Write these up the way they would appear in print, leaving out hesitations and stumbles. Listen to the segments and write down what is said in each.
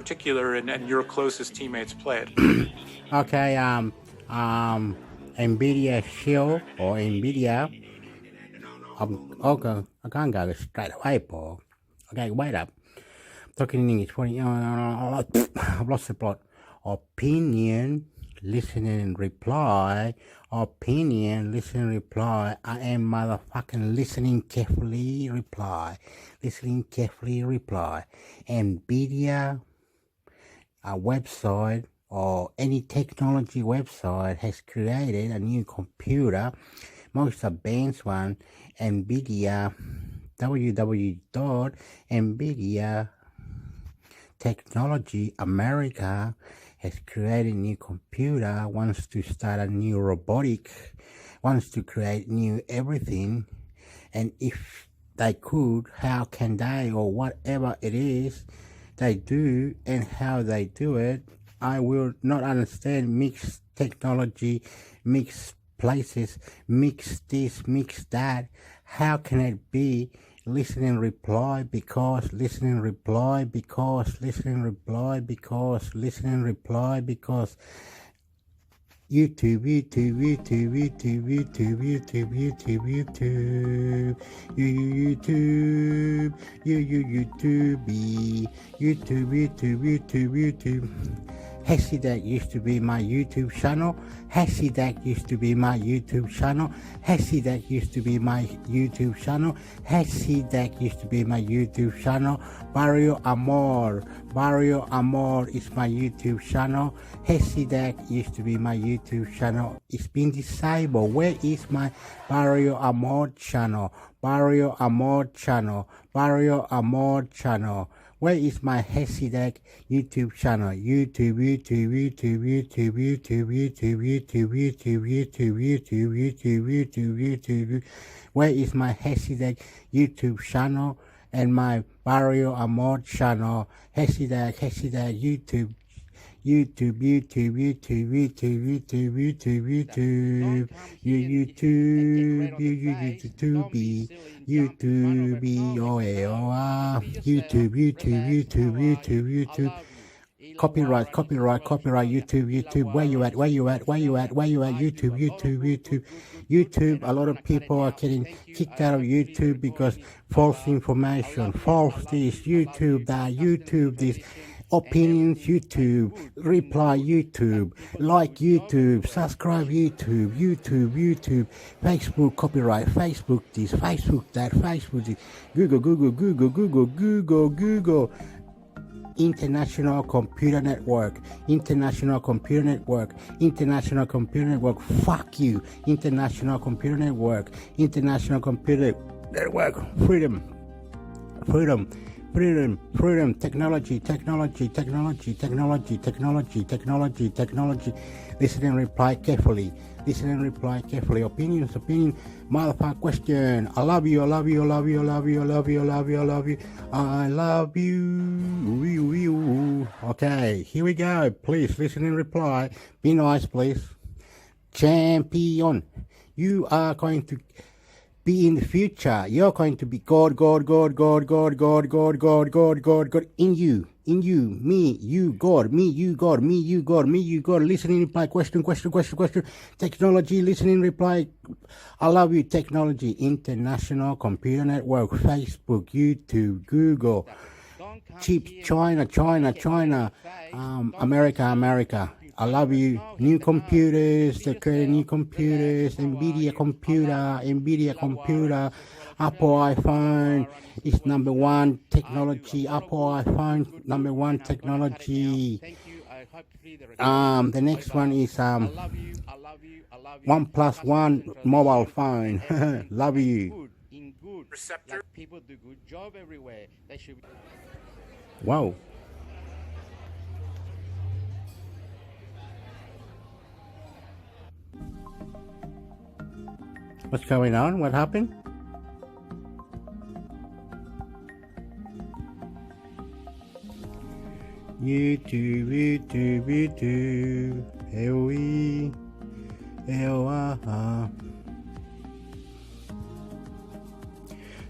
particular and your closest teammates played? Okay, NVIDIA Shield or NVIDIA. Okay, I can't go straight away, Paul. Okay, wait up. Talking in English. I've lost the plot. Opinion, listening and reply. Opinion, listening, reply. I am motherfucking listening carefully, reply. Listening carefully, reply. NVIDIA, a website or any technology website has created a new computer, most advanced one, NVIDIA, www.nvidia Technology America has created a new computer, wants to start a new robotic, wants to create new everything. And if they could, how can they, or whatever it is they do and how they do it, I will not understand. Mixed technology, mixed places, mix this, mix that. How can it be listen and reply because listen and reply because listen and reply because listen and reply because YouTube, YouTube, YouTube, YouTube, YouTube, YouTube, YouTube, YouTube, YouTube, YouTube, YouTube, YouTube. Hasidak used to be my YouTube channel. Hasidak used to be my YouTube channel. Hasidak used to be my YouTube channel. Hasidak used to be my YouTube channel. Barrio Amor is my YouTube channel. Hasidak used to be my YouTube channel. It's been disabled. Where is my Barrio Amor channel? Barrio Amor channel. Barrio Amor channel. Where is my Hasidak YouTube channel? YouTube, YouTube, YouTube, YouTube, YouTube, YouTube, YouTube, YouTube, YouTube, YouTube, YouTube, YouTube, YouTube. Where is my Hasidak YouTube channel and my Barrio Amor channel? Hasidak, YouTube. YouTube, YouTube, YouTube, YouTube, YouTube, YouTube, YouTube, YouTube, YouTube, YouTube, YouTube. Copyright, YouTube. Where you at, YouTube. A lot of people are getting kicked out of YouTube because false information, false this, YouTube that, YouTube this. Opinions YouTube, reply YouTube, like YouTube, subscribe YouTube, Facebook copyright, Facebook this, Facebook that, Facebook this, Google. International Computer Network, fuck you, International Computer Network, freedom, technology. Listen and reply carefully. Opinion, motherfucker question. I love you. Okay, here we go. Please listen and reply. Be nice, please. Champion. You are going to be in the future. You're going to be God in you, me, you, God, me, you, God. Listening, reply, question. Technology, listening, reply. I love you, technology. International Computer Network, Facebook, YouTube, Google, cheap, China, America. I love you. New computers, they create new computers, NVIDIA computer, Apple iPhone is number one technology. Apple iPhone, number one technology. The next one is 1+1 mobile phone. Love you. Receptor. People do good job everywhere. They should. Wow. What's going on? What happened? YouTube.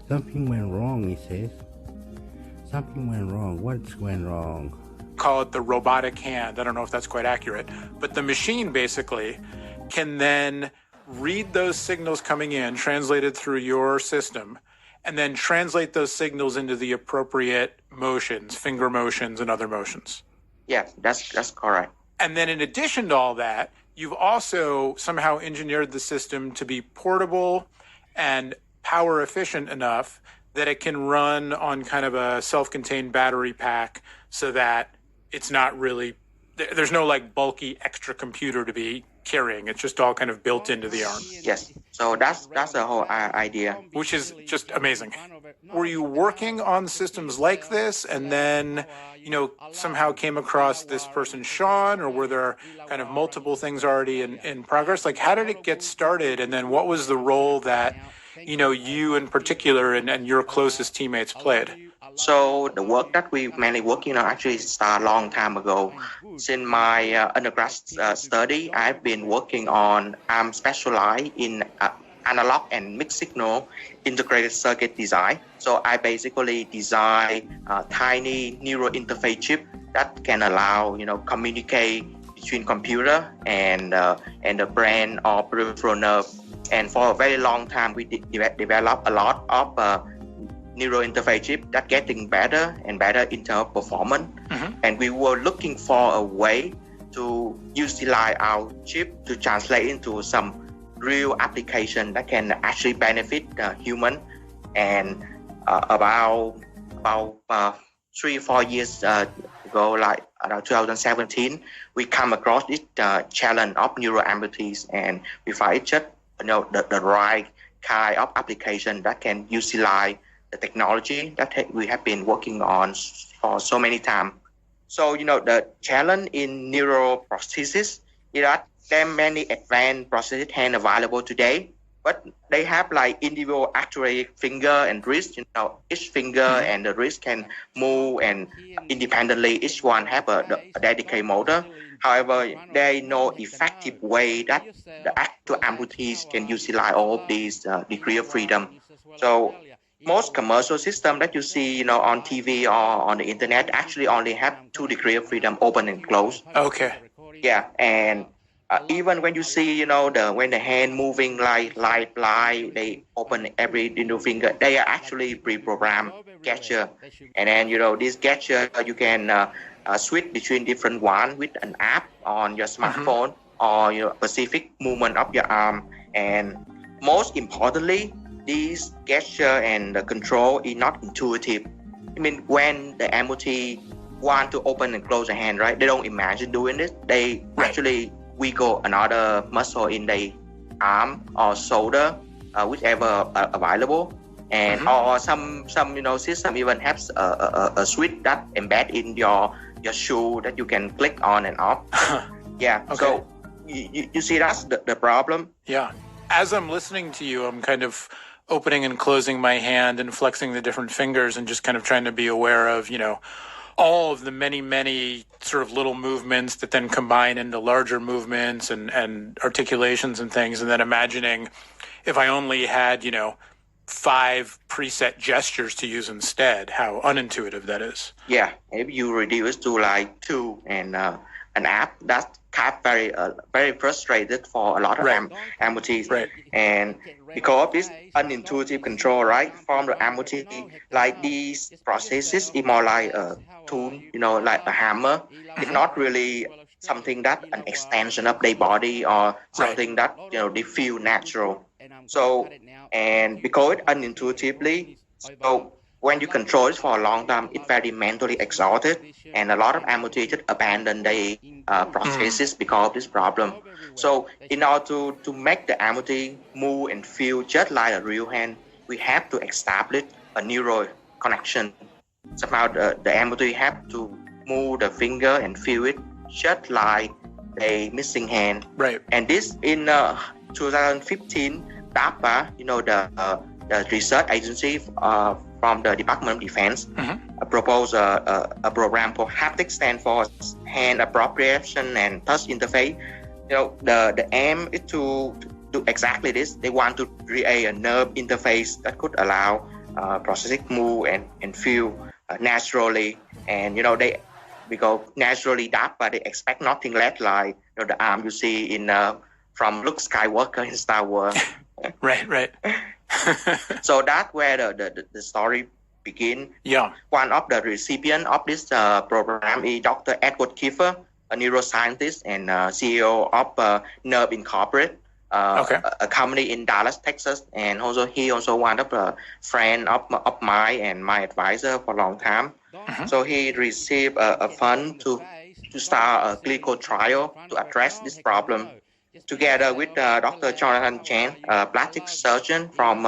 Something went wrong, he says. Something went wrong. What's went wrong? call it the robotic hand. I don't know if that's quite accurate, but the machine basically can then read those signals coming in, translated through your system, and then translate those signals into the appropriate motions, finger motions and other motions. Yes, that's correct. And then in addition to all that, you've also somehow engineered the system to be portable and power efficient enough that it can run on kind of a self-contained battery pack so that it's not really, there's no like bulky extra computer to be carrying. It's just all kind of built into the arm. Yes. So that's the whole idea. Which is just amazing. Were you working on systems like this and then, somehow came across this person, Sean, or were there kind of multiple things already in progress? Like, how did it get started? And then what was the role that, you in particular and your closest teammates played? So the work that we mainly working on actually started a long time ago. Since my undergrad study, I've been working on, I'm specialized in analog and mixed signal integrated circuit design. So I basically design a tiny neural interface chip that can allow, communicate between computer and the brain or peripheral nerve. And for a very long time, we developed a lot of neural interface chip that getting better and better in terms of performance. And we were looking for a way to utilize our chip to translate into some real application that can actually benefit the human. And about 3-4 years ago, like around 2017, we come across this challenge of neural amputees, and we find just the right kind of application that can utilize the technology that we have been working on for so many times. So, the challenge in neuroprosthesis is that there are many advanced prosthetic hands available today, but they have like individual actually finger and wrist. Each finger and the wrist can move and independently. Each one have a dedicated motor. However, there is no effective way that the actual amputees can utilize all of these degree of freedom. So most commercial systems that you see, on TV or on the internet actually only have 2 degrees of freedom, open and close. Okay. Yeah, and even when you see, when the hand moving like they open every individual finger, they are actually pre-programmed gesture. And then, this gesture, you can switch between different one with an app on your smartphone or your specific movement of your arm. And most importantly, this gesture and the control is not intuitive. I mean, when the amputee want to open and close the hand, right? They don't imagine doing it. They actually wiggle another muscle in the arm or shoulder, whichever available. And or some system even has a switch that embed in your shoe that you can click on and off. Yeah. Okay. So you see that's the problem. Yeah. As I'm listening to you, I'm kind of opening and closing my hand and flexing the different fingers and just kind of trying to be aware of, all of the many sort of little movements that then combine into larger movements and articulations and things. And then imagining if I only had, 5 preset gestures to use instead, how unintuitive that is. Yeah. If you reduce to like 2 and an app, that's kind of very frustrated for a lot of amputees. Right. And because of this unintuitive control, right, from the amputee, like these processes is more like a tool, like a hammer. It's not really something that an extension of their body or something that, they feel natural. So, and because it unintuitively, so when you control it for a long time, it's very mentally exhausted, and a lot of amputees just abandon their prosthesis because of this problem. So in order to make the amputee move and feel just like a real hand, we have to establish a neural connection. Somehow the amputee have to move the finger and feel it just like a missing hand. Right. And this in 2015, DARPA, the research agency from the Department of Defense, proposed a program for haptic, stand for hand appropriation and touch interface. The aim is to do exactly this. They want to create a nerve interface that could allow prosthetic move and feel naturally. And because naturally dark, but they expect nothing less like the arm you see in from Luke Skywalker in Star Wars. Right. So that's where the story begins. Yeah. One of the recipients of this program is Dr. Edward Kiefer, a neuroscientist and CEO of Nerve Incorporated, a company in Dallas, Texas, and also he also one of the friend of mine and my advisor for a long time. So he received a fund to start a clinical trial to address this problem. Together with Dr. Jonathan Chen, a plastic surgeon from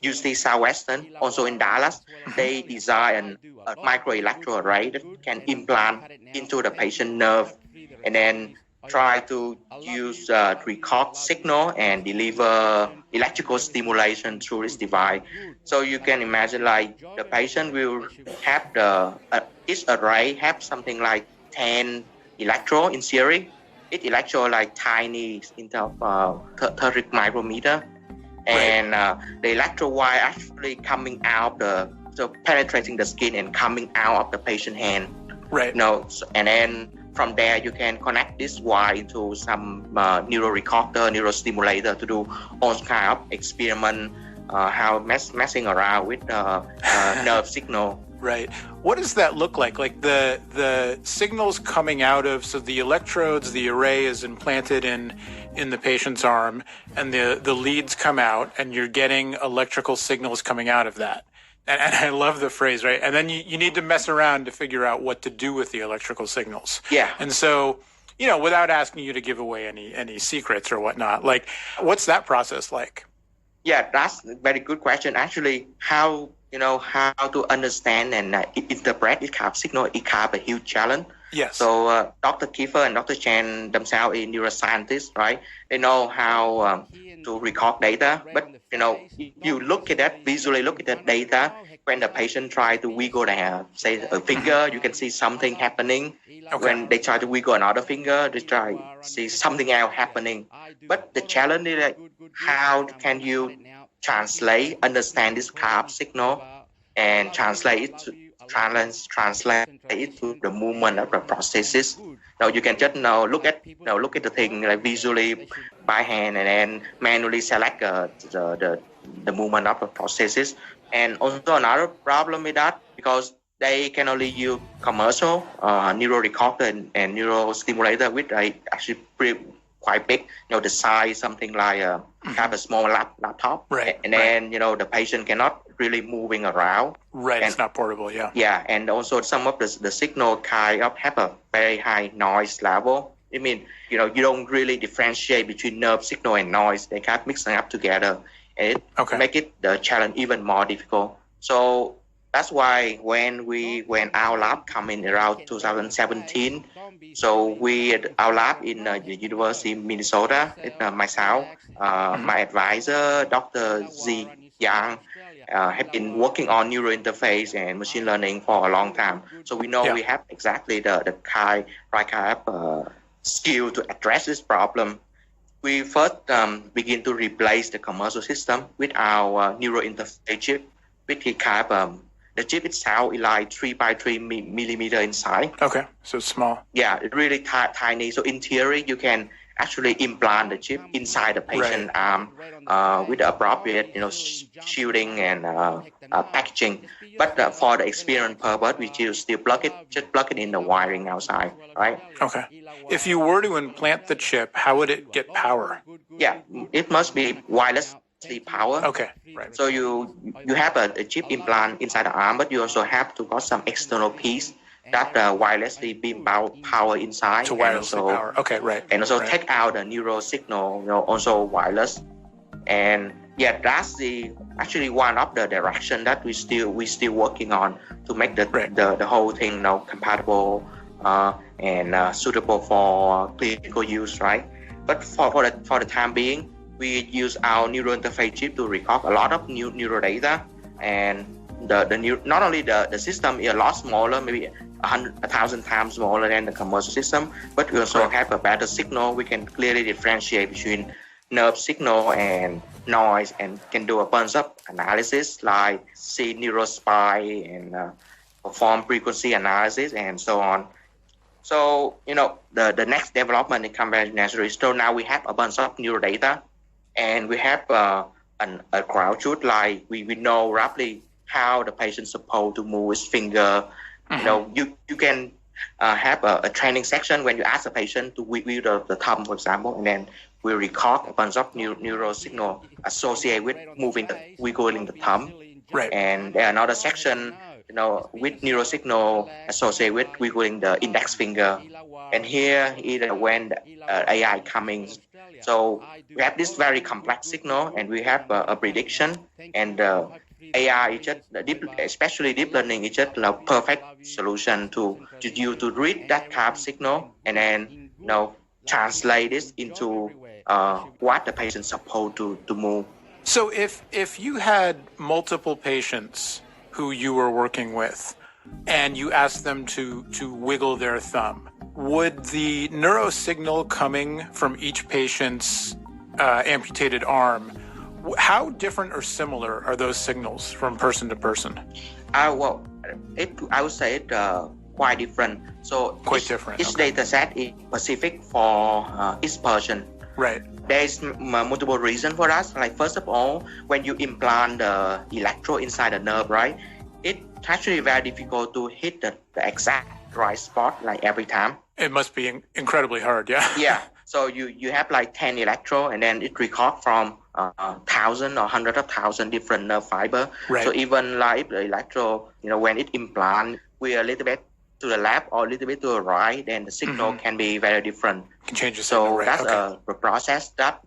UC Southwestern, also in Dallas, they designed a microelectrode array that can implant into the patient nerve and then try to use record signal and deliver electrical stimulation through this device. So you can imagine like the patient will have each array have something like 10 electrode in theory. Each electrode like tiny into 30 micrometer. And the electrode wire actually coming out so penetrating the skin and coming out of the patient hand. Right. And then from there you can connect this wire into some neurorecorder, neurostimulator to do all kind of experiment, how messing around with nerve signal. Right. What does that look like? Like the signals coming out of, so the electrodes, the array is implanted in the patient's arm, and the leads come out, and you're getting electrical signals coming out of that. And I love the phrase, right? And then you need to mess around to figure out what to do with the electrical signals. Yeah. And so, without asking you to give away any secrets or whatnot, like, what's that process like? Yeah, that's a very good question. Actually, how to understand and interpret this kind of signal is kind of a huge challenge. Yes. So Dr. Kiefer and Dr. Chen themselves are neuroscientists, right? They know how to record data, but you look at that, visually look at that data. When the patient try to wiggle their, say, a finger, you can see something happening. Okay. When they try to wiggle another finger, they try to see something else happening. But the challenge is that how can you understand this kind of signal and translate it to the movement of the processes. Now you can just look at the thing like visually by hand and then manually select the movement of the processes. And also another problem with that, because they can only use commercial neurorecorder and neurostimulator, which are actually quite big, the size something like have a small laptop, right? And then the patient cannot really moving around, right? And it's not portable, yeah. And also some of the signal kind of have a very high noise level. I mean, you don't really differentiate between nerve signal and noise. They kind of mixing up together, and it make it the challenge even more difficult. So that's why when our lab come in around 2017, so our lab in the University of Minnesota, myself, my advisor, Dr. Z Yang, have been working on neurointerface and machine learning for a long time. So we know we have exactly the right kind of skill to address this problem. We first begin to replace the commercial system with our neurointerface chip, which is kind of the chip itself is like 3 by 3 millimeter in size. Okay, so it's small. Yeah, it's really tiny. So in theory, you can actually implant the chip inside the patient arm with the appropriate, shielding and packaging. But for the experiment purpose, we still plug it in the wiring outside, right? Okay. If you were to implant the chip, how would it get power? Yeah, it must be wireless power. Okay, right. So you have a chip implant inside the arm, but you also have to got some external piece that wirelessly beam power inside. To wirelessly power. Okay, right. And also take out the neural signal, also wireless. And that's actually one of the direction that we still working on to make the whole thing compatible and suitable for clinical use, right? But for the time being, we use our neurointerface chip to record a lot of neural data, and not only the system is a lot smaller, maybe 1,000 times smaller than the commercial system, but we also have a better signal. We can clearly differentiate between nerve signal and noise, and can do a bunch of analysis like see neurospike and perform frequency analysis, and so on. So, the next development in comparative natural history, now we have a bunch of neural data, and we have a crowd truth, like we know roughly how the patient's supposed to move his finger. You can have a training section when you ask a patient to wiggle the thumb, for example, and then we record a bunch of neural signal associated with wiggling the thumb. Right. And there are another section, with neural signal associated with wiggling the index finger. And here is when the AI coming. So we have this very complex signal, and we have a prediction, and AI is just especially deep learning is just a perfect solution to read that kind of signal and then translate this into what the patient's supposed to move. So if you had multiple patients who you were working with and you asked them to wiggle their thumb, would the neurosignal coming from each patient's amputated arm, how different or similar are those signals from person to person? I would say it quite different. So each data set is specific for each person. Right. There is multiple reasons for that. Like, first of all, when you implant the electrode inside the nerve, right, it's actually very difficult to hit the exact right spot like every time. It must be incredibly hard, yeah. Yeah. So you have like 10 electrodes, and then it records from 1,000 or hundreds of thousands different nerve fiber. Right. So even like the electrode, when it implant, we are a little bit to the left or a little bit to the right, then the signal can be very different. Can change the signal, so right. That's a process that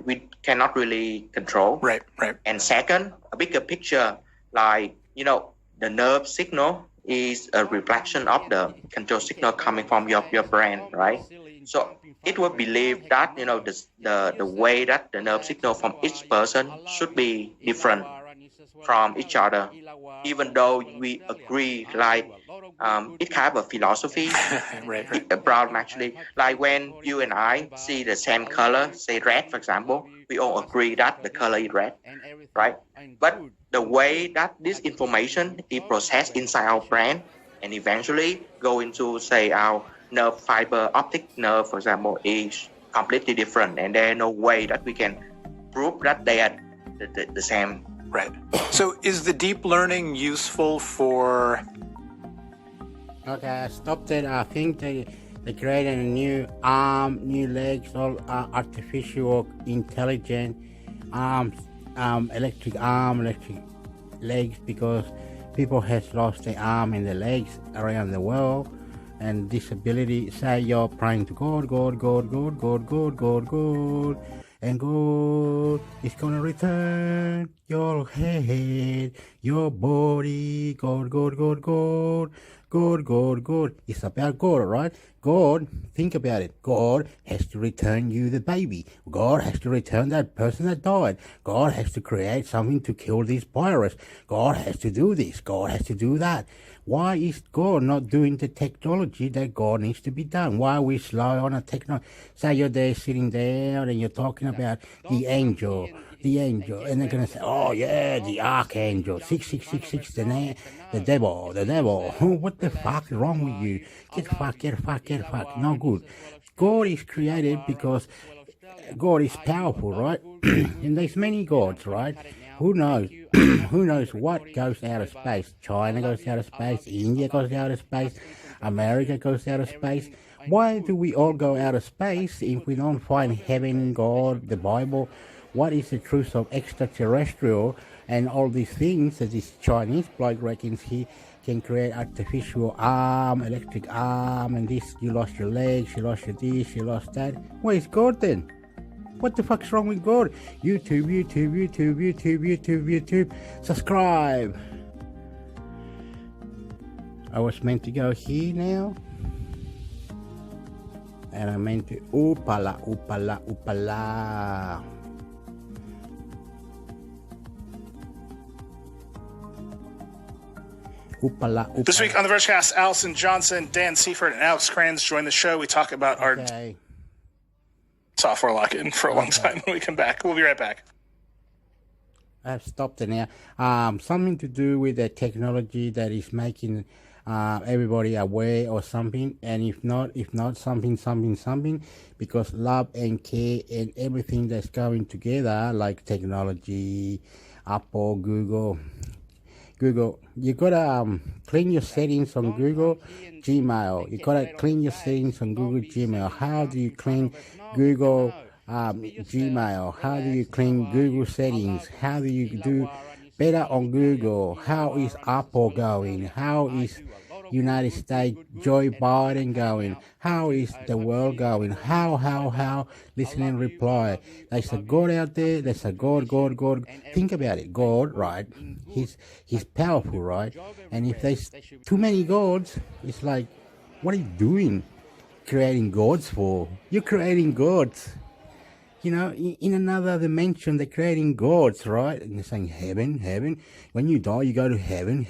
we cannot really control. Right. And second, a bigger picture, like, the nerve signal is a reflection of the control signal coming from your brain, right? So it would believe that, the way that the nerve signal from each person should be different from each other, even though we agree, like, it kind of a philosophy. Right. A problem, actually. Like when you and I see the same color, say red, for example, we all agree that the color is red, right? But the way that this information is processed inside our brain and eventually go into, say, our nerve fiber, optic nerve, for example, is completely different, and there's no way that we can prove that they are the same. Right. So is the deep learning useful for... Okay, I stopped it. I think they created a new arm, new legs, all artificial intelligent arms, electric legs, because people has lost their arm and their legs around the world, and disability. Say you're praying to God, and God is gonna return your head, your body. God. It's about God, right? God, think about it. God has to return you the baby. God has to return that person that died. God has to create something to kill this virus. God has to do this. God has to do that. Why is God not doing the technology that God needs to be done? Why are we slow on a technology? Say you're there sitting there and you're talking about the angel, and they're going to say, oh yeah, the archangel, 6666, the devil. What the fuck is wrong with you? Get fucked. No good. God is created because God is powerful, right? And there's many gods, right? Who knows? Who knows what goes out of space? China goes out of space. India goes out of space. America goes out of space. Why do we all go out of space if we don't find heaven, God, the Bible? What is the truth of extraterrestrial and all these things that this Chinese bloke reckons he can create artificial arm, electric arm, and this, you lost your legs, you lost your this, you lost that. Where's God then? What the fuck's wrong with God? YouTube. Subscribe. I was meant to go here now. And I meant to oopala. This week on the Vergecast, Allison Johnson, Dan Seifert, and Alex Kranz join the show. We talk about our software lock-in for a long time when we come back. We'll be right back. I've stopped it now. Something to do with the technology that is making everybody aware or something, and if not something, because love and care and everything that's going together, like technology, Apple, Google, you gotta clean your settings on Google Gmail. You gotta clean your settings on Google Gmail. How do you clean Google Gmail? How do you clean Google settings? How do you do better on Google? How is Apple going? How is United States Joe Biden going? How is the world going? How? Listen and reply. There's a God out there. There's a God. Think about it. God, right? He's powerful, right? And if there's too many gods, it's like, what are you doing? Creating gods for? You're creating gods. You know, in another dimension, they're creating gods, right? And they're saying heaven. When you die, you go to heaven.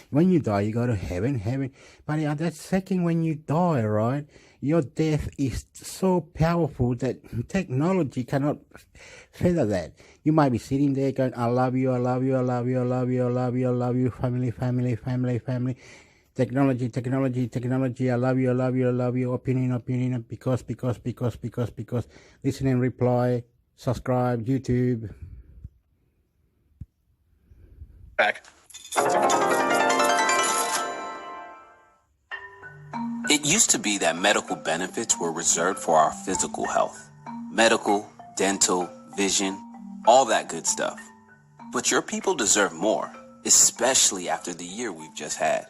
When you die, you go to heaven. But at that second when you die, right, your death is so powerful that technology cannot feather that. You might be sitting there going, I love you, family. Technology, I love you, opinion, because, listen and reply, subscribe, YouTube. Back. It used to be that medical benefits were reserved for our physical health. Medical, dental, vision, all that good stuff. But your people deserve more, especially after the year we've just had.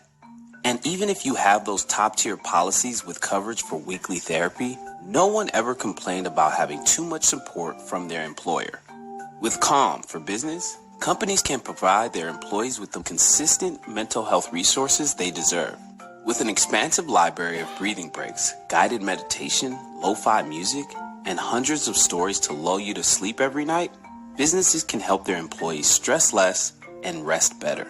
And even if you have those top-tier policies with coverage for weekly therapy, no one ever complained about having too much support from their employer. With Calm for Business, companies can provide their employees with the consistent mental health resources they deserve. With an expansive library of breathing breaks, guided meditation, lo-fi music, and hundreds of stories to lull you to sleep every night, businesses can help their employees stress less and rest better.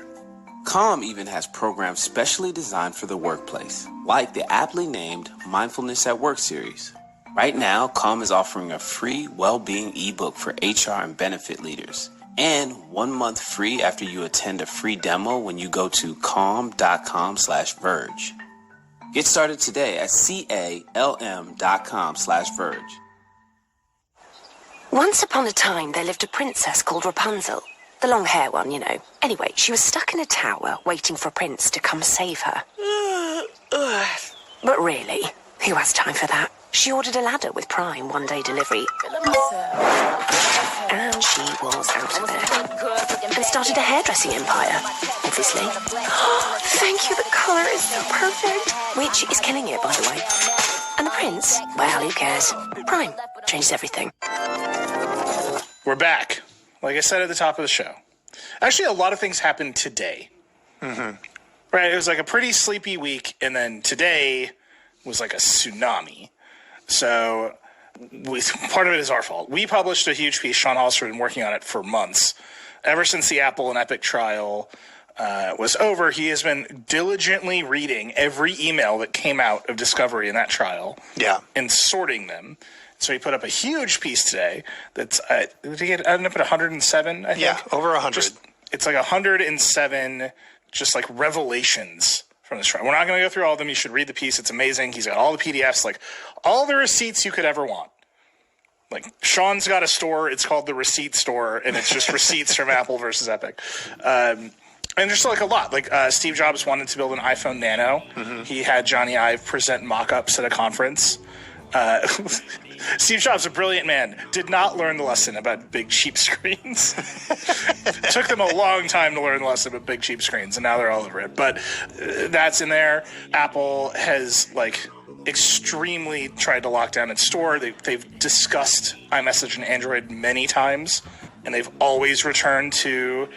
Calm even has programs specially designed for the workplace, like the aptly named Mindfulness at Work series. Right now, Calm is offering a free well-being ebook for HR and benefit leaders, and 1 month free after you attend a free demo when you go to calm.com/verge. Get started today at calm.com/verge. Once upon a time, there lived a princess called Rapunzel. The long hair one, you know. Anyway, she was stuck in a tower waiting for a prince to come save her. But really, who has time for that? She ordered a ladder with Prime one-day delivery. And she was out of there. And started a hairdressing empire, obviously. Thank you, the color is so perfect. Which is killing it, by the way. And the prince? Well, who cares? Prime changes everything. We're back. Like I said at the top of the show. Actually, a lot of things happened today. Mm-hmm. Right? It was like a pretty sleepy week, and then today was like a tsunami. So part of it is our fault. We published a huge piece. Sean Hollister had been working on it for months. Ever since the Apple and Epic trial was over, he has been diligently reading every email that came out of discovery in that trial. Yeah. And sorting them. So he put up a huge piece today that's, did he end up at 107, I think? Yeah, over 100. It's like 107 just like revelations from this trial. We're not going to go through all of them. You should read the piece. It's amazing. He's got all the PDFs, like all the receipts you could ever want. Like Sean's got a store. It's called the Receipt Store, and it's just receipts from Apple versus Epic. And just like a lot. Like Steve Jobs wanted to build an iPhone Nano. Mm-hmm. He had Johnny Ive present mock-ups at a conference. Steve Jobs, a brilliant man, did not learn the lesson about big, cheap screens. It took them a long time to learn the lesson about big, cheap screens, and now they're all over it. But that's in there. Apple has, like, extremely tried to lock down its store. They've discussed iMessage and Android many times, and they've always returned to,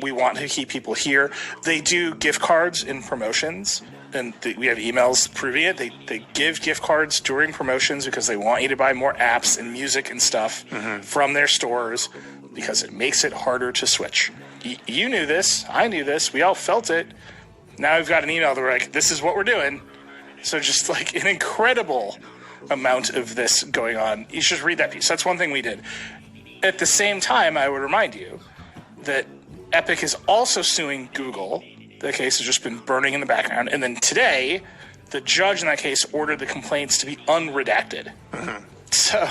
we want to keep people here. They do gift cards in promotions. And we have emails proving it. They give gift cards during promotions because they want you to buy more apps and music and stuff from their stores because it makes it harder to switch. You knew this. I knew this. We all felt it. Now we've got an email that we're like, this is what we're doing. So just like an incredible amount of this going on. You should read that piece. That's one thing we did. At the same time, I would remind you that Epic is also suing Google The case has just been burning in the background. And then today, the judge in that case ordered the complaints to be unredacted. Mm-hmm. So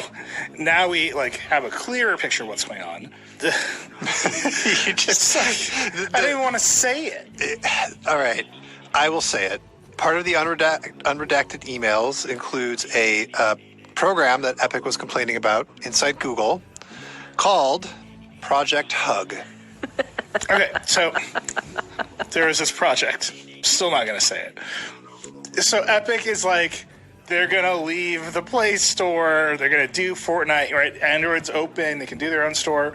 now we have a clearer picture of what's going on. It's like, I don't even want to say it. All right, I will say it. Part of the unredacted emails includes a program that Epic was complaining about inside Google called Project Hug. Okay, so there is this project. Still not going to say it. So Epic is they're going to leave the Play Store. They're going to do Fortnite, right? Android's open. They can do their own store.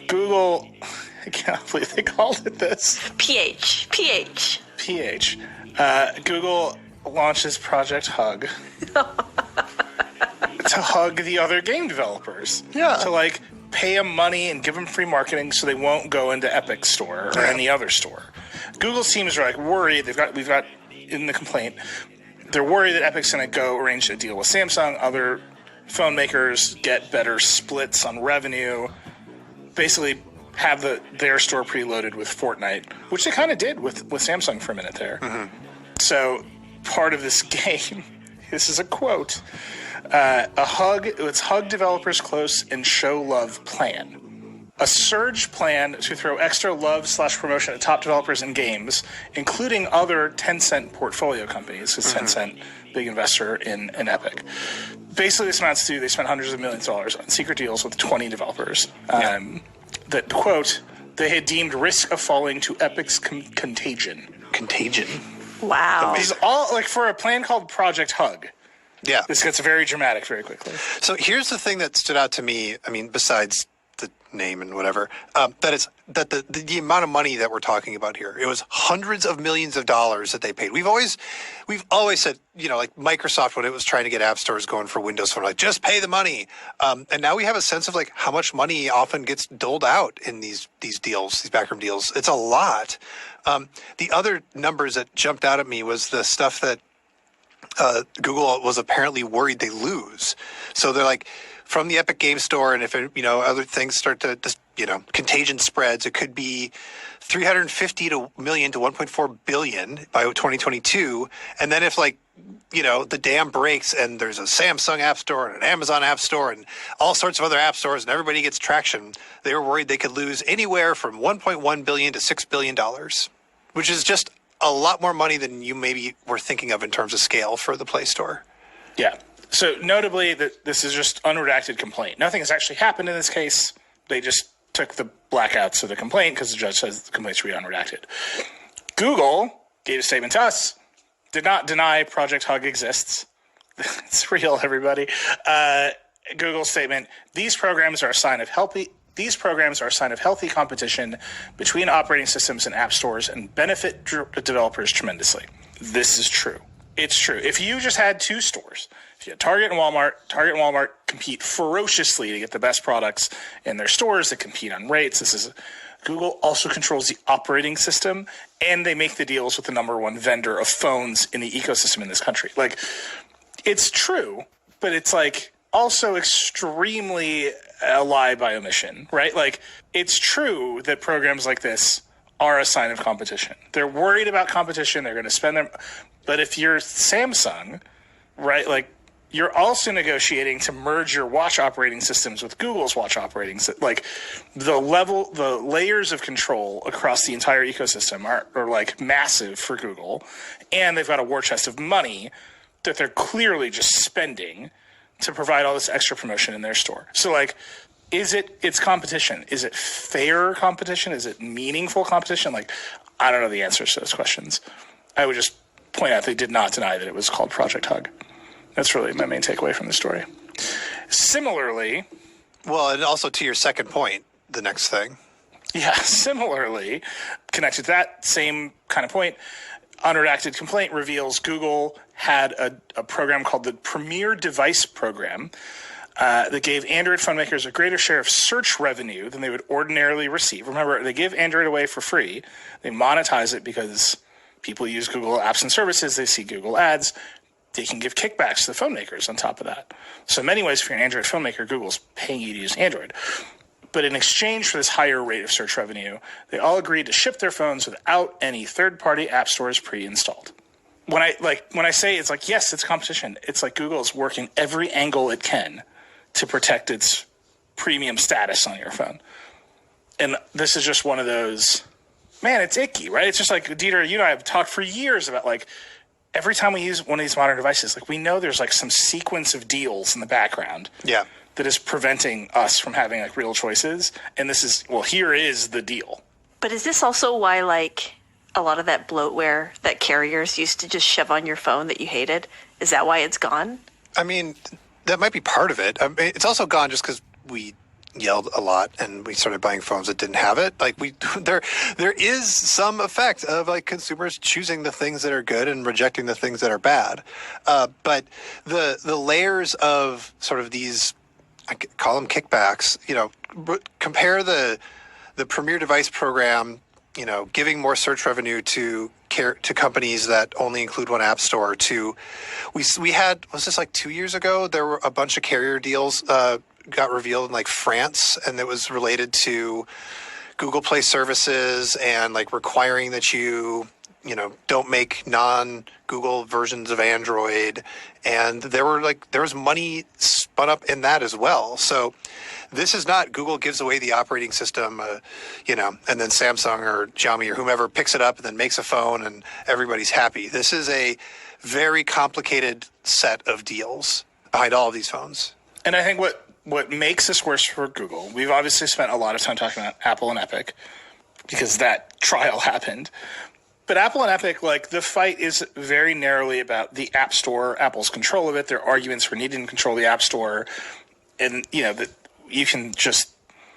Google, I can't believe they called it this. PH. Google launches Project Hug to hug the other game developers. Yeah. To pay them money and give them free marketing so they won't go into Epic Store or any other store. Google's teams are worried. We've got in the complaint, they're worried that Epic's going to go arrange a deal with Samsung, other phone makers, get better splits on revenue, basically have their store preloaded with Fortnite, which they kind of did with Samsung for a minute there. Mm-hmm. So part of this game, this is a quote, it's hug developers close and show love plan. A surge plan to throw extra love/promotion at top developers and games, including other Tencent portfolio companies, because Tencent, big investor in Epic. Basically, this amounts to they spent hundreds of millions of dollars on secret deals with 20 developers. That, quote, they had deemed risk of falling to Epic's contagion. Contagion. Wow. This is all for a plan called Project Hug. Yeah. This gets very dramatic very quickly. So here's the thing that stood out to me. I mean, besides the name and whatever, that the amount of money that we're talking about here, it was hundreds of millions of dollars that they paid. We've always said, Microsoft, when it was trying to get app stores going for Windows Phone, just pay the money. And now we have a sense of how much money often gets doled out in these deals, these backroom deals. It's a lot. The other numbers that jumped out at me was the stuff that Google was apparently worried they lose. So they're from the Epic Game Store, and if other things start to just contagion spreads, it could be 350 million to 1.4 billion by 2022. And then if the dam breaks and there's a Samsung app store and an Amazon app store and all sorts of other app stores and everybody gets traction, they were worried they could lose anywhere from 1.1 billion to $6 billion, which is just a lot more money than you maybe were thinking of in terms of scale for the Play Store. Yeah. So notably, that this is just unredacted complaint. Nothing has actually happened in this case. They just took the blackouts of the complaint because the judge says the complaint should be unredacted. Google gave a statement to us, did not deny Project Hug exists. It's real, everybody. Google's statement: these programs are a sign of healthy competition between operating systems and app stores and benefit developers tremendously. This is true. It's true. If you just had two stores, if you had Target and Walmart compete ferociously to get the best products in their stores that compete on rates. Google also controls the operating system, and they make the deals with the number one vendor of phones in the ecosystem in this country. It's true, but it's also extremely a lie by omission, right? It's true that programs like this are a sign of competition. They're worried about competition. They're going to spend them. But if you're Samsung, right, you're also negotiating to merge your watch operating systems with Google's watch operating system. The layers of control across the entire ecosystem are massive for Google. And they've got a war chest of money that they're clearly just spending to provide all this extra promotion in their store. So it's competition. Is it fair competition? Is it meaningful competition? I don't know the answers to those questions. I would just point out they did not deny that it was called Project Hug. That's really my main takeaway from the story. Similarly... Well, and also to your second point, the next thing. Yeah, similarly, connected to that same kind of point, unredacted complaint reveals Google had a program called the Premier Device Program that gave Android phone makers a greater share of search revenue than they would ordinarily receive. Remember, they give Android away for free. They monetize it because people use Google apps and services. They see Google ads. They can give kickbacks to the phone makers on top of that. So in many ways, if you're an Android phone maker, Google's paying you to use Android. But in exchange for this higher rate of search revenue, they all agreed to ship their phones without any third-party app stores pre-installed. When I say it's like, yes, it's competition. It's like Google is working every angle it can to protect its premium status on your phone. And this is just one of those, man, it's icky, right? It's just like, Dieter, you and I have talked for years about like, every time we use one of these modern devices, like we know there's like some sequence of deals in the background. Yeah. That is preventing us from having like real choices. And this is, well, here is the deal. But is this also why, like, a lot of that bloatware that carriers used to just shove on your phone that you hated, is that why it's gone? I mean, that might be part of it. I mean, it's also gone just because we yelled a lot and we started buying phones that didn't have it. Like there is some effect of like consumers choosing the things that are good and rejecting the things that are bad. But the layers of sort of these, I call them kickbacks, compare the Premier Device Program, giving more search revenue to companies that only include one app store to, we had, was this like 2 years ago? There were a bunch of carrier deals got revealed in like France, and it was related to Google Play services and like requiring that you don't make non-Google versions of Android. And there was money spun up in that as well. So this is not Google gives away the operating system, and then Samsung or Xiaomi or whomever picks it up and then makes a phone and everybody's happy. This is a very complicated set of deals behind all of these phones. And I think what makes this worse for Google, we've obviously spent a lot of time talking about Apple and Epic because that trial happened. But Apple and Epic, like, the fight is very narrowly about the App Store, Apple's control of it, their arguments for needing to control the App Store. And, that you can just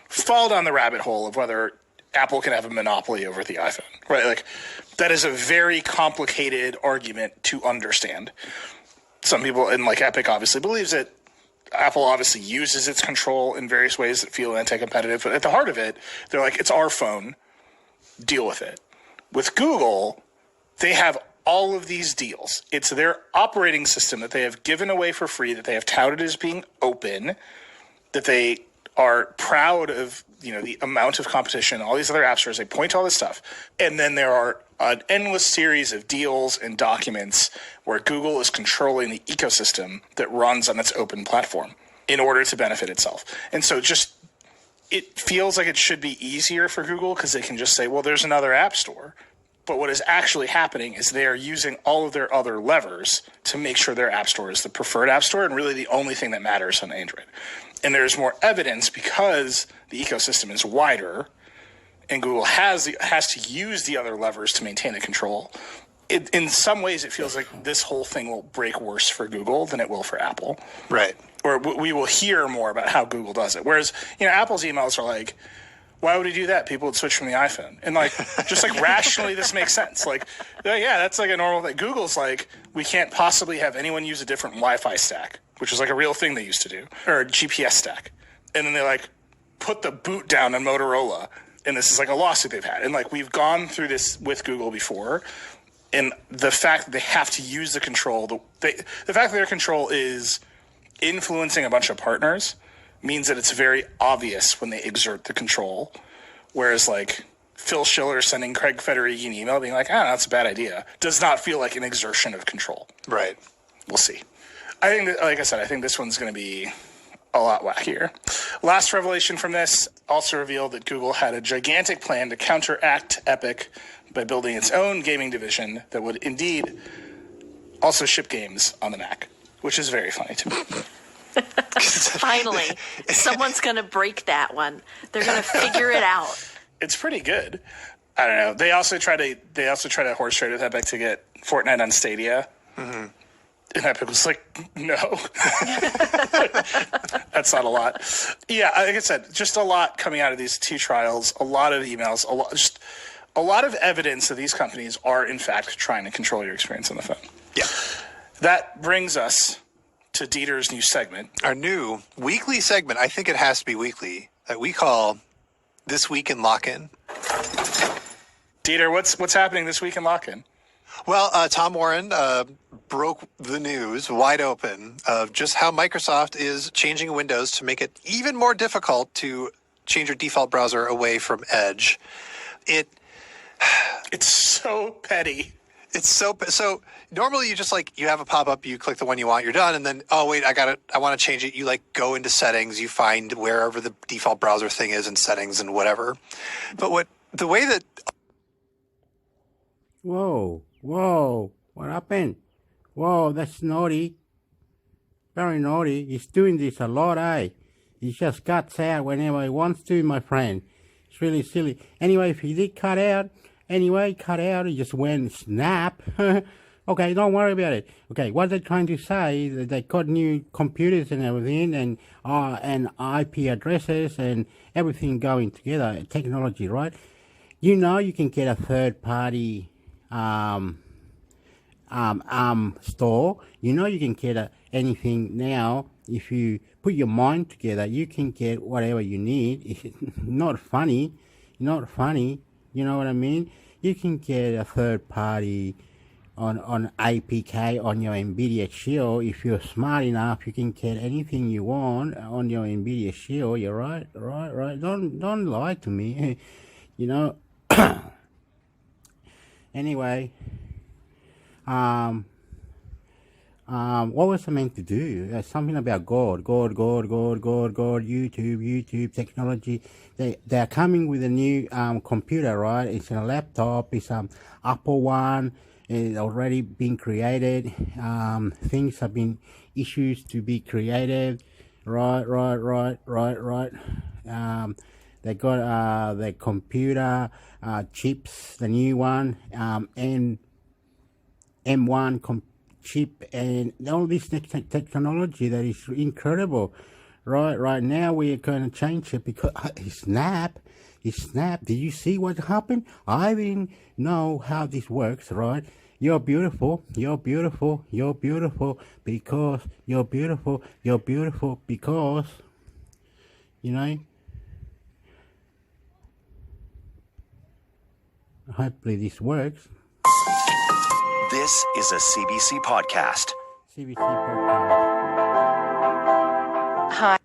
fall down the rabbit hole of whether Apple can have a monopoly over the iPhone, right? Like, that is a very complicated argument to understand. Some people, and like Epic obviously believes it. Apple obviously uses its control in various ways that feel anti-competitive. But at the heart of it, they're like, it's our phone, deal with it. With Google, they have all of these deals. It's their operating system that they have given away for free, that they have touted as being open, that they are proud of, the amount of competition, all these other app stores. They point to all this stuff. And then there are an endless series of deals and documents where Google is controlling the ecosystem that runs on its open platform in order to benefit itself. And so it feels like it should be easier for Google because they can just say, well, there's another app store. But what is actually happening is they are using all of their other levers to make sure their app store is the preferred app store and really the only thing that matters on Android. And there's more evidence because the ecosystem is wider and Google has to use the other levers to maintain the control. In some ways, it feels like this whole thing will break worse for Google than it will for Apple. Right. Or we will hear more about how Google does it. Whereas, Apple's emails are like, why would he do that? People would switch from the iPhone. And just rationally, this makes sense. Yeah, that's like a normal thing. Google's like, we can't possibly have anyone use a different Wi-Fi stack, which is like a real thing they used to do, or a GPS stack. And then they put the boot down on Motorola. And this is like a lawsuit they've had. And we've gone through this with Google before. And the fact that they have to use the control, the fact that their control is influencing a bunch of partners means that it's very obvious when they exert the control. Whereas Phil Schiller sending Craig Federighi an email being like, that's a bad idea, does not feel like an exertion of control. Right. We'll see. I think that, like I said, I think this one's going to be a lot wackier. Last revelation from this also revealed that Google had a gigantic plan to counteract Epic by building its own gaming division that would indeed also ship games on the Mac, which is very funny to me. Finally, someone's going to break that one. They're going to figure it out. It's pretty good. I don't know. They also try to horse trade with Epic to get Fortnite on Stadia. Mm-hmm. And Epic was like, no. That's not a lot. Yeah, like I said, just a lot coming out of these two trials, a lot of emails, a lot of evidence that these companies are, in fact, trying to control your experience on the phone. Yeah. That brings us to Dieter's new segment. Our new weekly segment, I think it has to be weekly, that we call This Week in Lock-In. Dieter, what's happening this week in Lock-In? Well, Tom Warren broke the news wide open of just how Microsoft is changing Windows to make it even more difficult to change your default browser away from Edge. It's so petty. It's so normally you just you have a pop-up, you click the one you want, you're done, and then oh wait, I want to change it. You go into settings, you find wherever the default browser thing is in settings and whatever. But the way that Whoa, what happened? Whoa, that's naughty. Very naughty. He's doing this a lot, eh? He just cuts out whenever he wants to, my friend. It's really silly. Anyway, if he did cut out, he just went snap. Okay, don't worry about it. Okay, what they're trying to say is that they got new computers and everything, and IP addresses and everything going together, technology, right? You know you can get a third-party store. You know you can get anything now. If you put your mind together, you can get whatever you need. It's not funny. You know what I mean? You can get a third party on APK on your NVIDIA Shield. If you're smart enough, you can get anything you want on your NVIDIA Shield. You're right. Don't lie to me. You know. Anyway, what was I meant to do? Something about God, YouTube, technology. They're coming with a new computer, right? It's a laptop. It's Apple one. It's already been created. Things have been issues to be created. Right. They got the computer chips, the new one, M1 chip, and all this technology that is incredible. Right now we are going to change it because he snapped. Did you see what happened? I didn't know how this works, right? You're beautiful because you're beautiful because, you know. Hopefully this works. This is a CBC podcast. CBC podcast. Hi.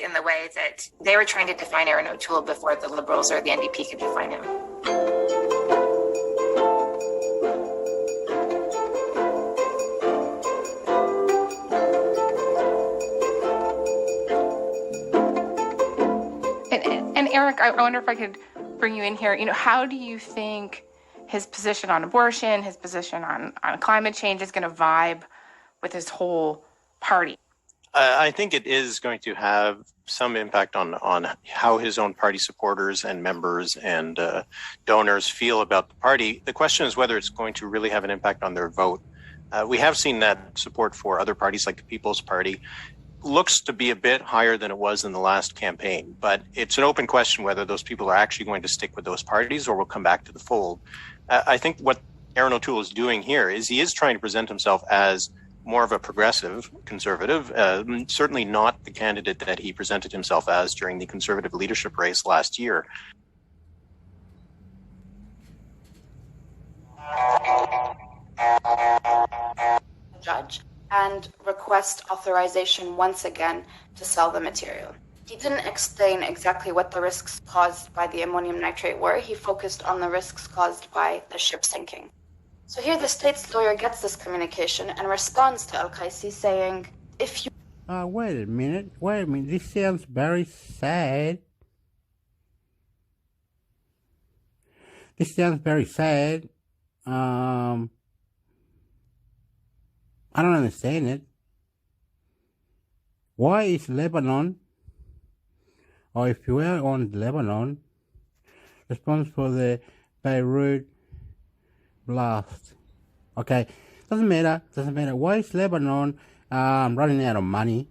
In the way that they were trying to define Aaron O'Toole before the Liberals or the NDP could define him. And Eric, I wonder if I could bring you in here. You know, how do you think his position on abortion, his position on climate change is going to vibe with his whole party? I think it is going to have some impact on how his own party supporters and members and donors feel about the party. The question is whether it's going to really have an impact on their vote. We have seen that support for other parties like the People's Party looks to be a bit higher than it was in the last campaign, but it's an open question whether those people are actually going to stick with those parties or will come back to the fold. I think what Aaron O'Toole is doing here is he is trying to present himself as more of a progressive conservative, certainly not the candidate that he presented himself as during the Conservative leadership race last year. Judge and request authorization once again to sell the material. He didn't explain exactly what the risks caused by the ammonium nitrate were. He focused on the risks caused by the ship sinking. So here the state's lawyer gets this communication and responds to Al-Qaisi saying, if you... Wait a minute. This sounds very sad. I don't understand it. Why is Lebanon, or if you were on Lebanon, responsible for the Beirut blast? Okay, doesn't matter. Why is Lebanon running out of money?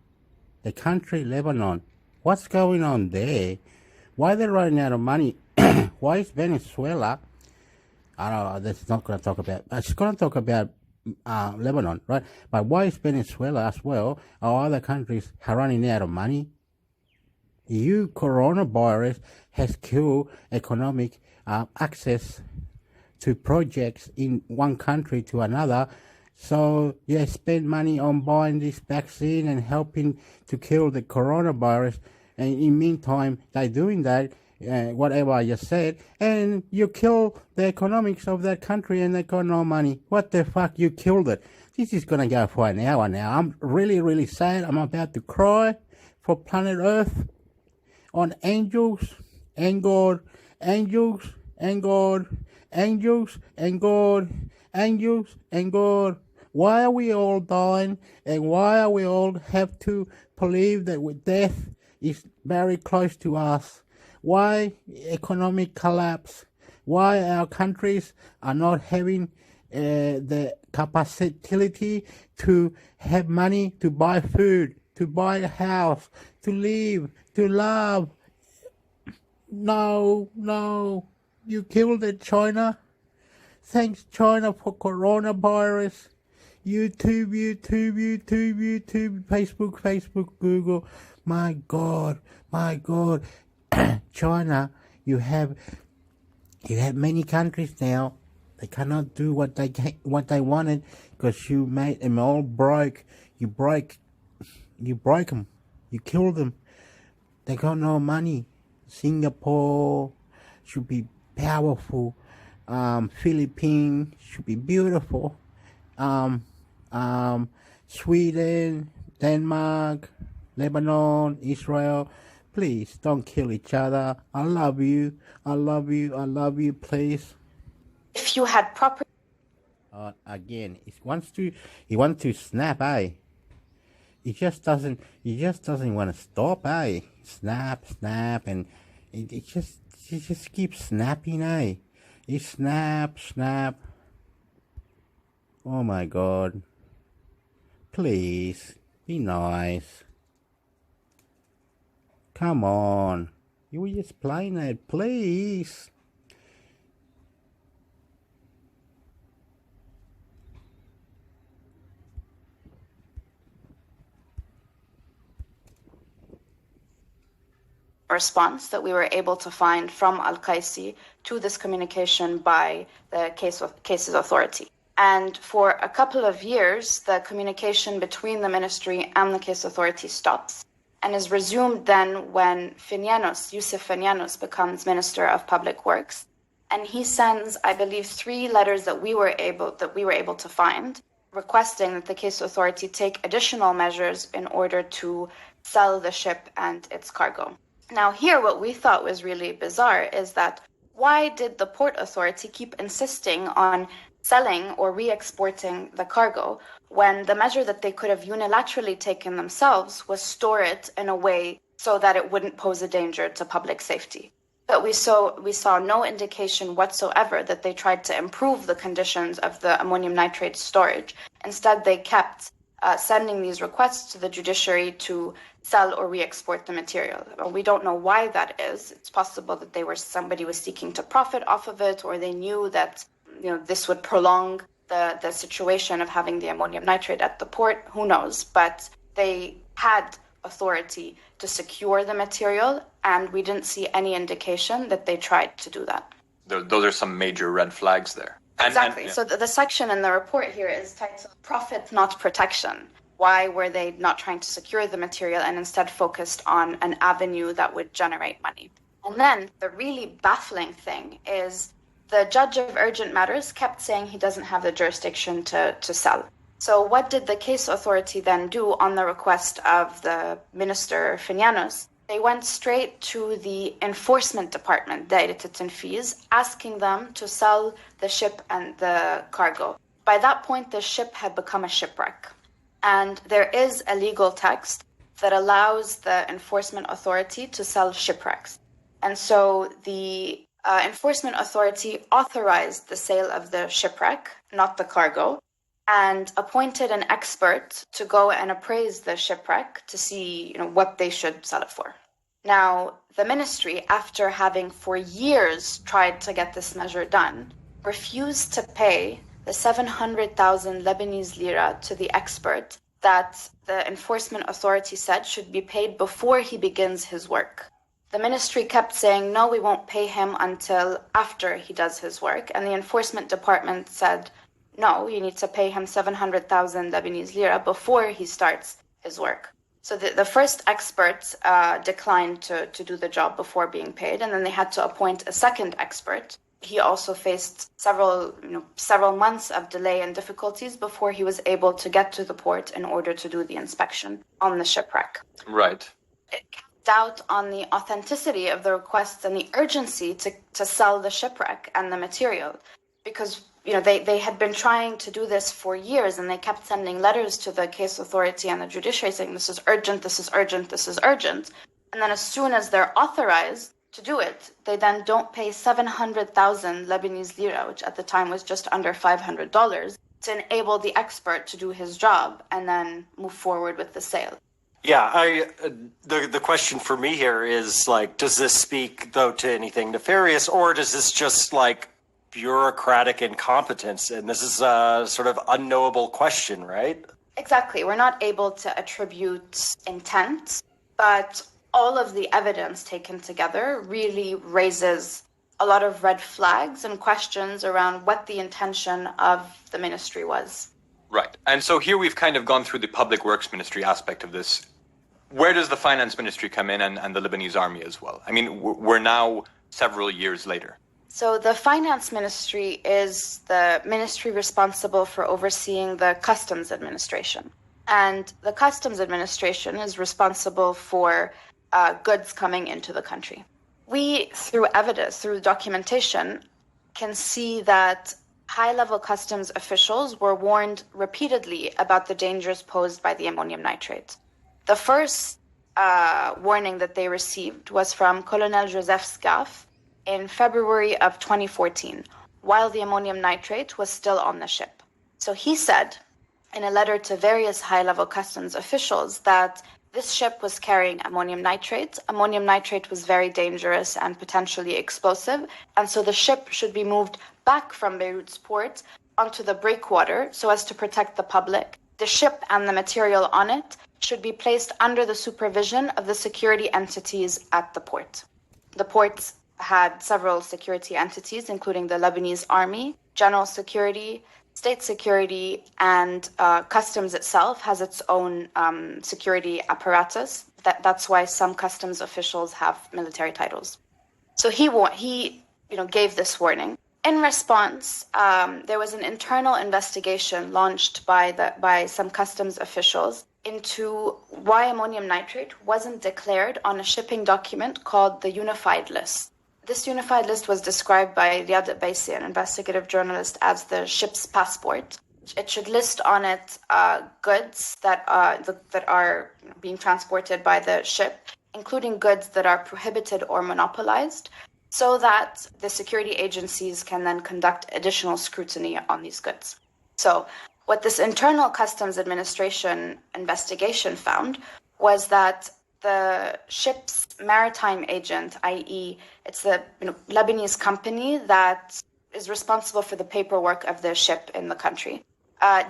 The country Lebanon, what's going on there? Why are they running out of money? Why is Venezuela? I don't know. That's not going to talk about. I'm just going to talk about Lebanon, right? But why is Venezuela as well, or other countries, are running out of money? EU coronavirus has killed economic access to projects in one country to another, So you spend money on buying this vaccine and helping to kill the coronavirus, and in the meantime they're doing that, whatever I just said, and you kill the economics of that country and they got no money. What the fuck? You killed it. This is gonna go for an hour now. I'm really, really sad. I'm about to cry for planet Earth, on angels and God, angels and God, angels and God, angels and God. Why are we all dying, and why are we all have to believe that with death is very close to us? Why economic collapse? Why our countries are not having the capacity to have money to buy food, to buy a house, to live, to love? No, you killed it, China. Thanks, China, for coronavirus. YouTube, Facebook, Google. My God. China, you have many countries now. They cannot do what they wanted because you made them all broke. You broke them. You killed them. They got no money. Singapore should be powerful. Philippines should be beautiful. Sweden, Denmark, Lebanon, Israel, please don't kill each other. I love you, please. If you had proper... Again, he wants to snap, eh? He just doesn't want to stop, eh? Snap, and it just keeps snapping, eh? He snap. Oh my God. Please, be nice. Come on. You were just playing it, please. response that we were able to find from Al-Qaisi to this communication by the cases authority. And for a couple of years, the communication between the ministry and the case authority stops and is resumed then when Yusuf Fenianos becomes Minister of Public Works. And he sends, I believe, 3 letters that we were able to find, requesting that the case authority take additional measures in order to sell the ship and its cargo. Now here, what we thought was really bizarre is that why did the port authority keep insisting on selling or re-exporting the cargo when the measure that they could have unilaterally taken themselves was store it in a way so that it wouldn't pose a danger to public safety? But we saw no indication whatsoever that they tried to improve the conditions of the ammonium nitrate storage. Instead, they kept sending these requests to the judiciary to sell or re-export the material. We don't know why that is. It's possible that somebody was seeking to profit off of it, or they knew that this would prolong the situation of having the ammonium nitrate at the port. Who knows? But they had authority to secure the material, and we didn't see any indication that they tried to do that. Those are some major red flags there. Exactly. So the section in the report here is titled Profit Not Protection. Why were they not trying to secure the material and instead focused on an avenue that would generate money? And then the really baffling thing is the judge of urgent matters kept saying he doesn't have the jurisdiction to sell. So what did the case authority then do on the request of the minister Fenianos? They went straight to the enforcement department, Da'irat al-Tanfiz, asking them to sell the ship and the cargo. By that point, the ship had become a shipwreck. And there is a legal text that allows the enforcement authority to sell shipwrecks. And so the enforcement authority authorized the sale of the shipwreck, not the cargo, and appointed an expert to go and appraise the shipwreck to see, what they should sell it for. Now, the ministry, after having for years tried to get this measure done, refused to pay the 700,000 Lebanese lira to the expert that the enforcement authority said should be paid before he begins his work. The ministry kept saying, no, we won't pay him until after he does his work. And the enforcement department said, no, you need to pay him 700,000 Lebanese lira before he starts his work. So the first expert declined to do the job before being paid, and then they had to appoint a second expert. He also faced several months of delay and difficulties before he was able to get to the port in order to do the inspection on the shipwreck. Right. It cast doubt on the authenticity of the requests and the urgency to sell the shipwreck and the material, because they had been trying to do this for years, and they kept sending letters to the case authority and the judiciary saying, this is urgent, this is urgent, this is urgent. And then as soon as they're authorized to do it, they then don't pay 700,000 Lebanese lira, which at the time was just under $500, to enable the expert to do his job and then move forward with the sale. Yeah, the question for me here is, like, does this speak, though, to anything nefarious, or does this just, like, bureaucratic incompetence? And this is a sort of unknowable question, right? Exactly. We're not able to attribute intent, but all of the evidence taken together really raises a lot of red flags and questions around what the intention of the ministry was. Right. And so here we've kind of gone through the public works ministry aspect of this. Where does the finance ministry come in, and the Lebanese army as well? I mean, we're now several years later. So the finance ministry is the ministry responsible for overseeing the customs administration. And the customs administration is responsible for goods coming into the country. We, through evidence, through documentation, can see that high-level customs officials were warned repeatedly about the dangers posed by the ammonium nitrate. The first warning that they received was from Colonel Joseph Scaff in February of 2014, while the ammonium nitrate was still on the ship. So he said in a letter to various high-level customs officials that this ship was carrying ammonium nitrate. Ammonium nitrate was very dangerous and potentially explosive, and so the ship should be moved back from Beirut's port onto the breakwater so as to protect the public. The ship and the material on it should be placed under the supervision of the security entities at the port. The port had several security entities, including the Lebanese Army, General Security, State Security, and Customs itself has its own security apparatus. That's why some customs officials have military titles. So he gave this warning. In response, there was an internal investigation launched by some customs officials into why ammonium nitrate wasn't declared on a shipping document called the Unified List. This unified list was described by Riyad Baisi, an investigative journalist, as the ship's passport. It should list on it goods that are being transported by the ship, including goods that are prohibited or monopolized, so that the security agencies can then conduct additional scrutiny on these goods. So what this internal customs administration investigation found was that the ship's maritime agent, i.e., it's the Lebanese company that is responsible for the paperwork of the ship in the country,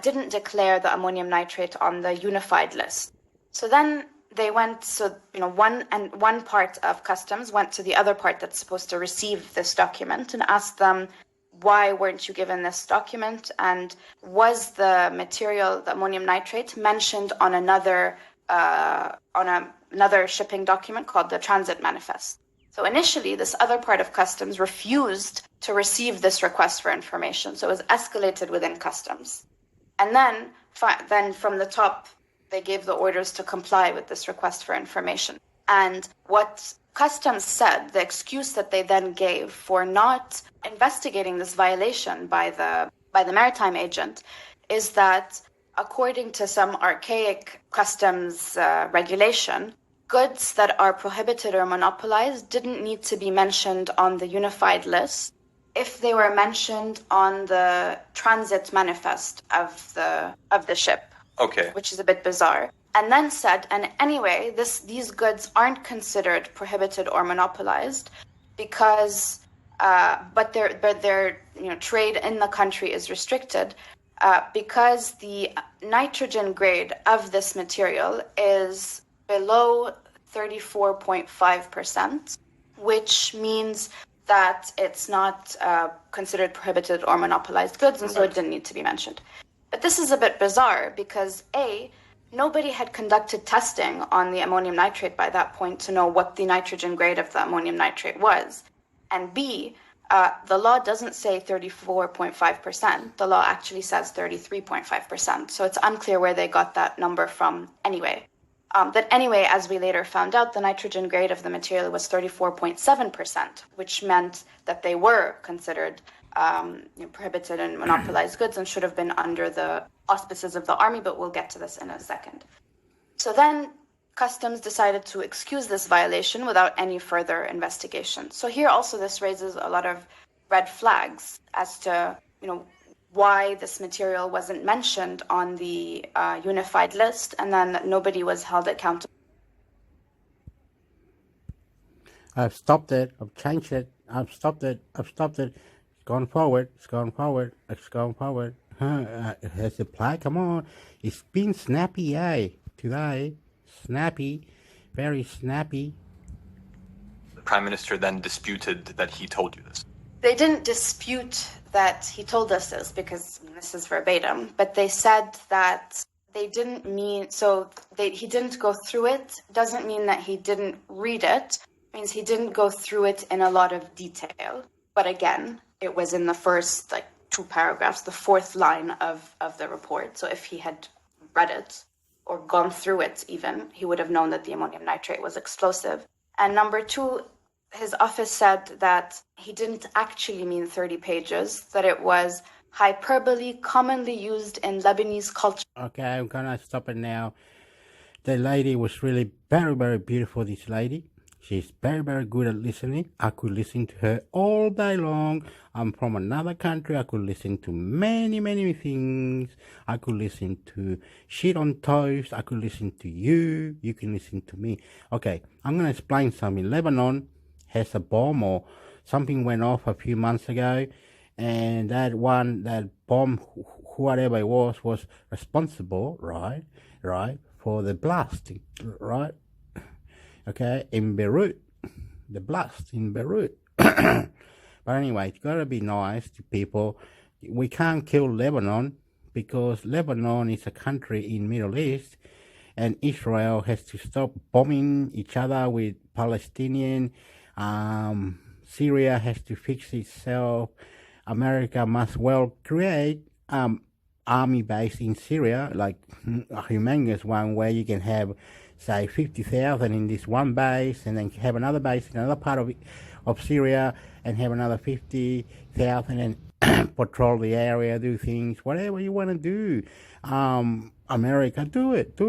didn't declare the ammonium nitrate on the unified list. So then they went, one part of customs went to the other part that's supposed to receive this document and asked them, why weren't you given this document? And was the material, the ammonium nitrate, mentioned on another shipping document called the transit manifest? So initially, this other part of customs refused to receive this request for information. So it was escalated within customs. And then from the top, they gave the orders to comply with this request for information. And what customs said, the excuse that they then gave for not investigating this violation by the maritime agent, is that according to some archaic customs regulation, goods that are prohibited or monopolized didn't need to be mentioned on the unified list if they were mentioned on the transit manifest of the ship. Okay. Which is a bit bizarre. And then said, and anyway, these goods aren't considered prohibited or monopolized because, but their trade in the country is restricted because the nitrogen grade of this material is below 34.5%, which means that it's not considered prohibited or monopolized goods, and so it didn't need to be mentioned. But this is a bit bizarre because A, nobody had conducted testing on the ammonium nitrate by that point to know what the nitrogen grade of the ammonium nitrate was. And B, the law doesn't say 34.5%. The law actually says 33.5%. So it's unclear where they got that number from anyway. But anyway, as we later found out, the nitrogen grade of the material was 34.7%, which meant that they were considered prohibited and monopolized goods and should have been under the auspices of the army, but we'll get to this in a second. So then Customs decided to excuse this violation without any further investigation. So here also this raises a lot of red flags as to, why this material wasn't mentioned on the unified list, and then nobody was held accountable. I've stopped it. I've changed it. I've stopped it. It's gone forward. It has a play. Come on. It's been snappy, today. Snappy. Very snappy. The Prime Minister then disputed that he told you this. They didn't dispute that he told us this because this is verbatim, but they said that they didn't mean, he didn't go through it, doesn't mean that he didn't read it, means he didn't go through it in a lot of detail. But again, it was in the first 2 paragraphs, the 4th line of the report. So if he had read it or gone through it even, he would have known that the ammonium nitrate was explosive. And number 2, his office said that he didn't actually mean 30 pages, that it was hyperbole commonly used in Lebanese culture. Okay, I'm gonna stop it now. The lady was really very, very beautiful, this lady. She's very, very good at listening. I could listen to her all day long. I'm from another country. I could listen to many, many things. I could listen to shit on toast. I could listen to you. You can listen to me. Okay, I'm gonna explain something. Lebanon has a bomb or something went off a few months ago, and that bomb, whatever it was responsible, right, for the blast, right? Okay, in Beirut, the blast in Beirut. But anyway, it's got to be nice to people. We can't kill Lebanon because Lebanon is a country in Middle East, and Israel has to stop bombing each other with Palestinian. Syria has to fix itself. America must well create army base in Syria, like a humongous one where you can have, say, 50,000 in this one base, and then have another base in another part of Syria, and have another 50,000 and patrol the area, do things, whatever you want to do. America, do it.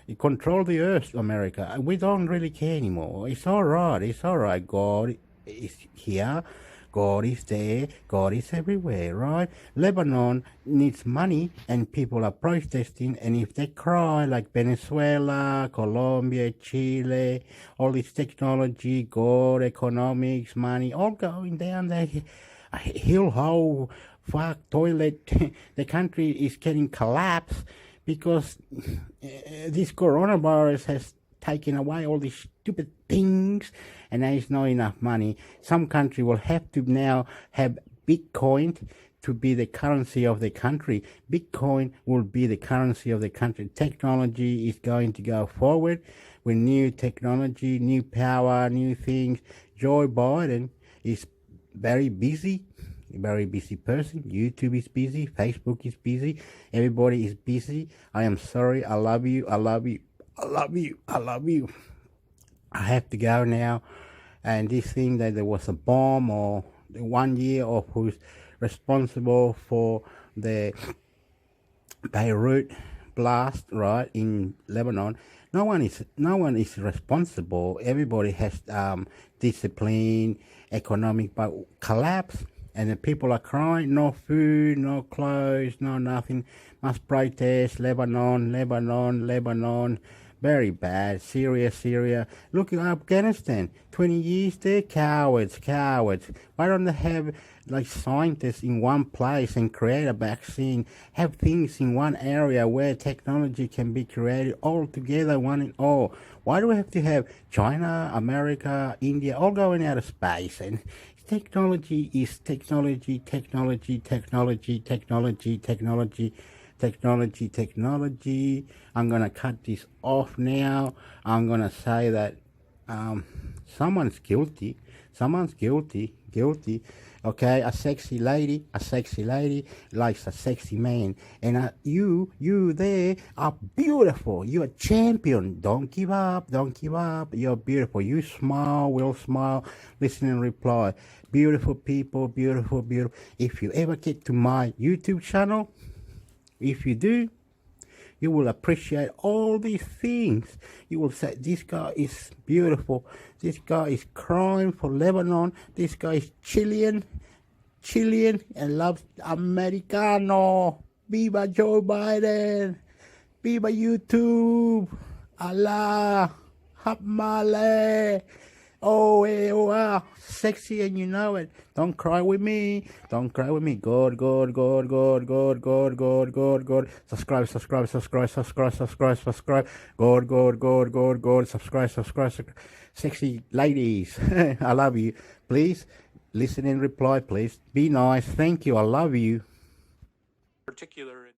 You control the earth, America. We don't really care anymore. It's all right. God is here. God is there. God is everywhere, right? Lebanon needs money, and people are protesting, and if they cry like Venezuela, Colombia, Chile, all this technology, God, economics, money, all going down there, hill hole, fuck, toilet, the country is getting collapsed because this coronavirus has taken away all these stupid things, and there is not enough money. Some country will have to now have Bitcoin to be the currency of the country. Bitcoin will be the currency of the country. Technology is going to go forward with new technology, new power, new things. Joe Biden is very busy person. YouTube is busy. Facebook is busy. Everybody is busy. I am sorry. I love you. I have to go now. And this thing that there was a bomb or 1 year of who's responsible for the Beirut blast, right, in Lebanon. No one is responsible. Everybody has discipline, economic collapse, and the people are crying. No food, no clothes, no nothing. Must protest. Lebanon. Very bad. Syria. Look at Afghanistan. 20 years there. Cowards. Why don't they have like scientists in one place and create a vaccine? Have things in one area where technology can be created all together, one and all. Why do we have to have China, America, India all going out of space? And technology is technology. I'm going to cut this off now. I'm going to say that someone's guilty. Okay, a sexy lady likes a sexy man. And you there are beautiful. You're a champion. Don't give up. You're beautiful. You smile, we'll smile, listen and reply. Beautiful people, beautiful. If you ever get to my YouTube channel, if you do, you will appreciate all these things. You will say, this guy is beautiful. This guy is crying for Lebanon. This guy is Chilean and loves Americano. Viva Joe Biden. Viva YouTube. Allah. Hamale. Oh, sexy and you know it. Don't cry with me. God. Subscribe. God. Subscribe. Sexy ladies. I love you. Please listen and reply, please. Be nice. Thank you. I love you. Particular